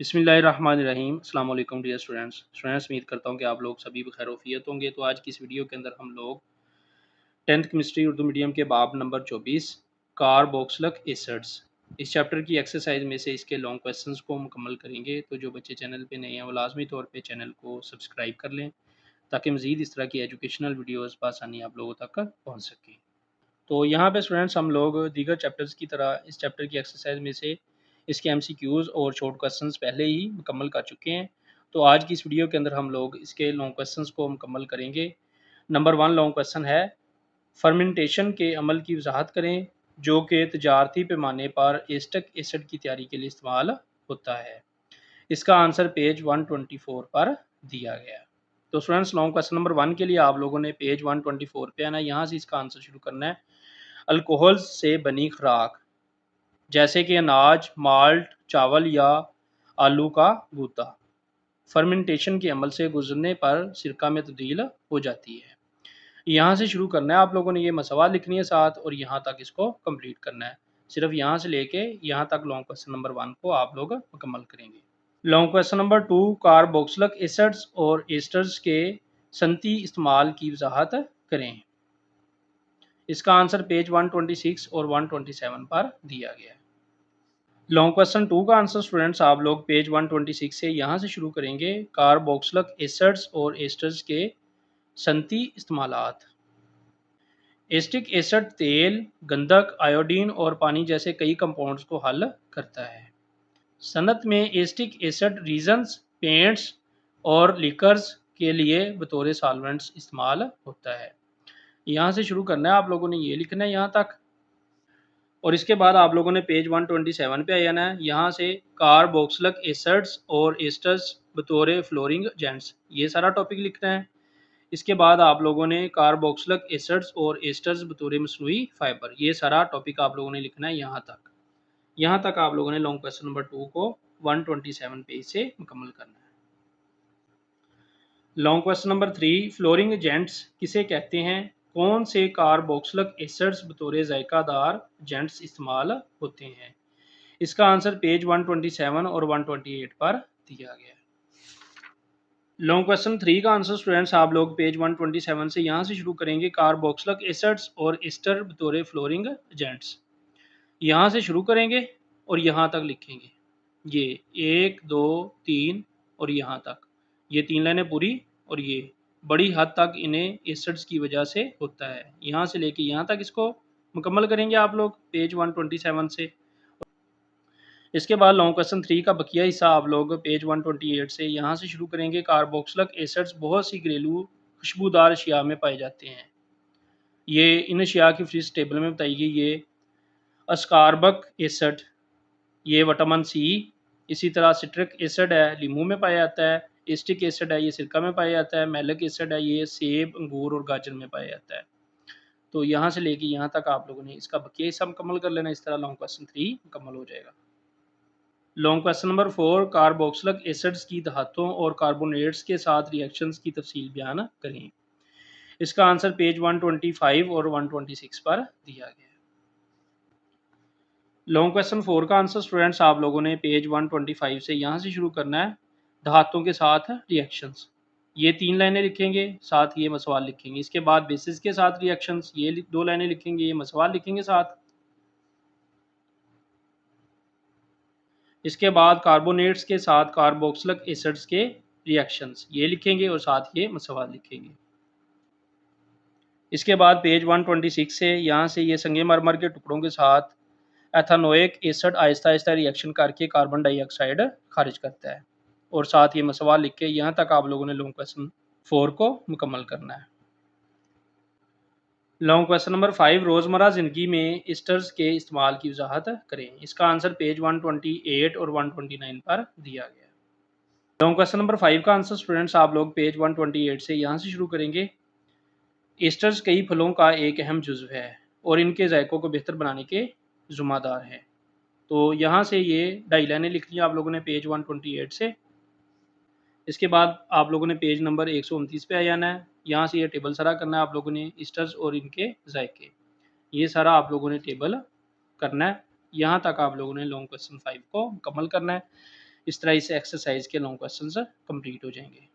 बिस्मिल्लाहिर्रहमानिर्रहीम। अस्सलाम वालेकुम डियर स्टूडेंट्स, उम्मीद करता हूँ कि आप लोग सभी बखैर वफ़ियत होंगे। तो आज की इस वीडियो के अंदर हम लोग 10th केमिस्ट्री उर्दू मीडियम के बाब नंबर 24 कार्बोक्सिलिक एसिड्स इस चैप्टर की एक्सरसाइज में से इसके लॉन्ग क्वेश्चंस को मुकम्मल करेंगे। तो जो बच्चे चैनल पे नए हैं वो लाजमी तौर पे चैनल को सब्सक्राइब कर लें ताकि मज़ीद इस तरह की एजुकेशनल वीडियोज़ बआसानी आप लोगों तक पहुँच सकें। तो यहाँ पे स्टूडेंट्स हम लोग दीगर चैप्टर्स की तरह इस चैप्टर की एक्सरसाइज में से इसके एमसीक्यूज़ और शॉर्ट क्वेश्चंस पहले ही मुकम्मल कर चुके हैं। तो आज की इस वीडियो के अंदर हम लोग इसके लॉन्ग क्वेश्चंस को मुकम्मल करेंगे। नंबर 1 लॉन्ग क्वेश्चन है, फर्मेंटेशन के अमल की वजाहत करें जो कि तजारती पैमाने पर एस्टिक एसिड की तैयारी के लिए इस्तेमाल होता है। इसका आंसर पेज 124 पर दिया गया है। तो स्टूडेंट्स लॉन्ग क्वेश्चन नंबर 1 के लिए आप लोगों ने पेज 124 पे आना है। यहाँ से इसका आंसर शुरू करना है। अल्कोहल से बनी खुराक जैसे कि अनाज, माल्ट, चावल या आलू का गूदा फर्मेंटेशन के अमल से गुजरने पर सिरका में तब्दील हो जाती है। यहाँ से शुरू करना है आप लोगों ने, ये मसवाद लिखनी है साथ और यहाँ तक इसको कंप्लीट करना है। सिर्फ यहाँ से लेके यहाँ तक लॉन्ग क्वेश्चन नंबर 1 को आप लोग मुकम्मल करेंगे। Long question number 2 carboxylic acids और एस्टर्स के सनती इस्तेमाल की वजाहत करें। इसका आंसर पेज 126 और 127 पर दिया गया है। लॉन्ग क्वेश्चन 2 का आंसर स्टूडेंट्स आप लोग पेज 126 से यहाँ से शुरू करेंगे। कार्बोक्सिलिक एसिड्स और एस्टर्स के सनती इस्तेमालात। एस्टिक एसिड तेल, गंधक, आयोडीन और पानी जैसे कई कंपाउंड्स को हल करता है। सनत में एस्टिक एसिड रीजन्स, पेंट्स और लिकर्स के लिए बतौर सॉल्वेंट्स इस्तेमाल होता है। यहाँ से शुरू करना है आप लोगों ने, ये लिखना है यहाँ तक और इसके बाद आप लोगों ने पेज 127 पे आ जाना है। यहाँ से कार्बोक्सिलिक एसिड्स और एस्टर्स बतौर फ्लोरिंग एजेंट्स, ये सारा टॉपिक लिखना है। इसके बाद आप लोगों ने कार्बोक्सिलिक एसिड्स और एस्टर्स बतौर मसनूई फाइबर, ये सारा टॉपिक आप लोगों ने लिखना है यहाँ तक। यहाँ तक आप लोगों ने लॉन्ग क्वेश्चन नंबर 2 को 127 पेज से मुकम्मल करना है। Long question number 3 flooring agents किसे कहते हैं? कौन से कार्बोक्सिलिक एसिड्स बतौर जायकादार एजेंट्स इस्तेमाल होते हैं? इसका आंसर पेज 127 और 128 पर दिया गया है। लॉन्ग क्वेश्चन 3 का आंसर स्टूडेंट्स आप लोग पेज 127 से यहाँ से शुरू करेंगे। कार्बोक्सिलिक एसिड्स और एस्टर बतौर फ्लोरिंग एजेंट्स, यहाँ से शुरू करेंगे और यहाँ तक लिखेंगे। ये 1 2 3 और यहाँ तक, ये 3 लाइनें पूरी और ये बड़ी हद तक इन्हें एसिड्स की वजह से होता है। यहाँ से लेके यहाँ तक इसको मुकम्मल करेंगे आप लोग पेज 127 से। इसके बाद लॉन्ग क्वेश्चन 3 का बकिया हिस्सा आप लोग पेज 128 से यहाँ से शुरू करेंगे। कार्बोक्सिलिक एसिड्स बहुत सी घरेलू खुशबूदार अशिया में पाए जाते हैं। ये इन अशिया की फीस टेबल में बताई गई। ये अस्कार्बक एसिड, ये विटामिन सी, इसी तरह सिट्रिक एसिड है, लीमू में पाया जाता है। एस्टिक एसिड है, ये सिरका में पाया जाता है। मैलिक एसिड है, ये सेब, अंगूर और गाजर में पाया जाता है। तो यहाँ से लेके यहाँ तक आप लोगों ने इसका बकिया हिस्सा मुकम्मल कर लेना। इस तरह लॉन्ग क्वेश्चन 3 मुकम्मल हो जाएगा। Long question number 4 carboxylic acids की धातुओं और कार्बोनेट्स के साथ रिएक्शंस की तफसील बयान करें। इसका आंसर पेज 125 और 126 पर दिया गया है। लॉन्ग क्वेश्चन 4 का आंसर स्टूडेंट्स आप लोगों ने पेज 125 से यहाँ से शुरू करना है। धातुओं के साथ रिएक्शंस, ये 3 लाइनें लिखेंगे, साथ ये मसवाल लिखेंगे। इसके बाद बेसिस के साथ रिएक्शंस, ये 2 लाइनें लिखेंगे, ये मसवाल लिखेंगे साथ। इसके बाद कार्बोनेट्स के साथ कार्बोक्सिलिक एसिड्स के रिएक्शंस, ये लिखेंगे और साथ ये मसवाल लिखेंगे। इसके बाद पेज 126 से यहाँ से ये संगमरमर के टुकड़ों के साथ ethanoic acid Aahista Aahista reaction करके कार्बन डाइऑक्साइड खारिज करता है और साथ ये मसवाल लिख के यहाँ तक आप लोगों ने लॉन्ग क्वेश्चन 4 को मुकम्मल करना है। लॉन्ग क्वेश्चन नंबर 5 रोज़मर्रा ज़िंदगी में एस्टर्स के इस्तेमाल की वजाहत करें। इसका आंसर पेज 128 और 129 पर दिया गया है। लॉन्ग क्वेश्चन नंबर 5 का आंसर स्टूडेंट्स आप लोग पेज 128 से यहाँ से शुरू करेंगे। एस्टर्स कई फलों का एक अहम जुज़्व है और इनके जायकों को बेहतर बनाने के ज़िम्मेदार हैं। तो यहाँ से ये 2.5 लाइनें लिख ली आप लोगों ने पेज 128 से। इसके बाद आप लोगों ने पेज नंबर 129 पे आ जाना है। यहाँ से ये टेबल सारा करना है आप लोगों ने, एस्टर्स और इनके जायके, ये सारा आप लोगों ने टेबल करना है। यहाँ तक आप लोगों ने लॉन्ग क्वेश्चन 5 को मुकम्मल करना है। इस तरह इस एक्सरसाइज के लॉन्ग क्वेश्चन कंप्लीट हो जाएंगे।